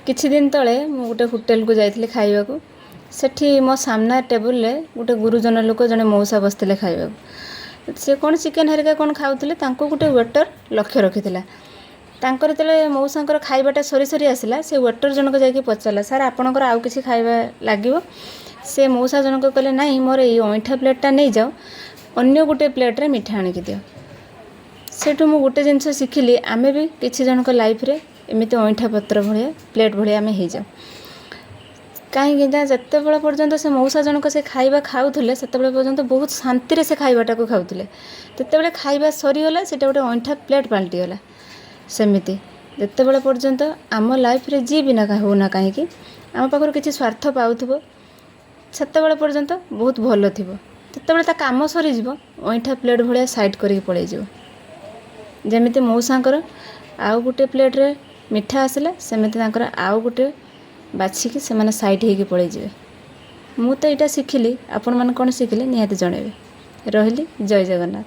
କିଛି ଦିନ ତଳେ ମୁଁ ଗୋଟେ ହୋଟେଲକୁ ଯାଇଥିଲି ଖାଇବାକୁ। ସେଠି ମୋ ସାମ୍ନା ଟେବୁଲରେ ଗୋଟେ ଗୁରୁଜନ ଲୋକ ଜଣେ ମଉସା ବସିଥିଲେ ଖାଇବାକୁ। ସେ କ'ଣ ଚିକେନ୍ ହେରିକା କ'ଣ ଖାଉଥିଲେ, ତାଙ୍କୁ ଗୋଟେ ୱେଟର ଲକ୍ଷ୍ୟ ରଖିଥିଲା। ତାଙ୍କର ଯେତେବେଳେ ମଉସାଙ୍କର ଖାଇବାଟା ସରି ସରି ଆସିଲା, ସେ ୱେଟର ଜଣକ ଯାଇକି ପଚାରିଲା, ସାର୍ ଆପଣଙ୍କର ଆଉ କିଛି ଖାଇବା ଲାଗିବ? ସେ ମଉସା ଜଣକ କହିଲେ, ନାଇଁ ମୋର ଏଇ ଅଇଁଠା ପ୍ଲେଟ୍ଟା ନେଇଯାଅ, ଅନ୍ୟ ଗୋଟେ ପ୍ଲେଟ୍ରେ ମିଠା ଆଣିକି ଦିଅ। ସେଠୁ ମୁଁ ଗୋଟେ ଜିନିଷ ଶିଖିଲି, ଆମେ ବି କିଛି ଜଣଙ୍କ ଲାଇଫ୍ରେ ଏମିତି ଅଇଁଠା ପତ୍ର ଭଳିଆ ପ୍ଲେଟ୍ ଭଳିଆ ଆମେ ହେଇଯାଉ। କାହିଁକି ନା ଯେତେବେଳେ ପର୍ଯ୍ୟନ୍ତ ସେ ମଉସା ଜଣକ ସେ ଖାଇବା ଖାଉଥିଲେ, ସେତେବେଳେ ପର୍ଯ୍ୟନ୍ତ ବହୁତ ଶାନ୍ତିରେ ସେ ଖାଇବାଟାକୁ ଖାଉଥିଲେ। ଯେତେବେଳେ ଖାଇବା ସରିଗଲା, ସେଇଟା ଗୋଟେ ଅଇଁଠା ପ୍ଲେଟ୍ ପାଲଟିଗଲା। ସେମିତି ଯେତେବେଳେ ପର୍ଯ୍ୟନ୍ତ ଆମ ଲାଇଫ୍ରେ ଯିଏ ବି ନା ହେଉନା କାହିଁକି, ଆମ ପାଖରୁ କିଛି ସ୍ୱାର୍ଥ ପାଉଥିବ, ସେତେବେଳେ ପର୍ଯ୍ୟନ୍ତ ବହୁତ ଭଲ ଥିବ। ଯେତେବେଳେ ତା କାମ ସରିଯିବ, ଅଇଁଠା ପ୍ଲେଟ୍ ଭଳିଆ ସାଇଡ଼୍ କରିକି ପଳେଇଯିବ। ଯେମିତି ମଉସାଙ୍କର ଆଉ ଗୋଟେ ପ୍ଲେଟ୍ରେ ମିଠା ଆସିଲା, ସେମିତି ତାଙ୍କର ଆଉ ଗୋଟେ ବାଛିକି ସେମାନେ ସାଇଡ଼୍ ହେଇକି ପଳେଇଯିବେ। ମୁଁ ତ ଏଇଟା ଶିଖିଲି, ଆପଣମାନେ କ'ଣ ଶିଖିଲେ ନିହାତି ଜଣେଇବେ। ରହିଲି, ଜୟ ଜଗନ୍ନାଥ।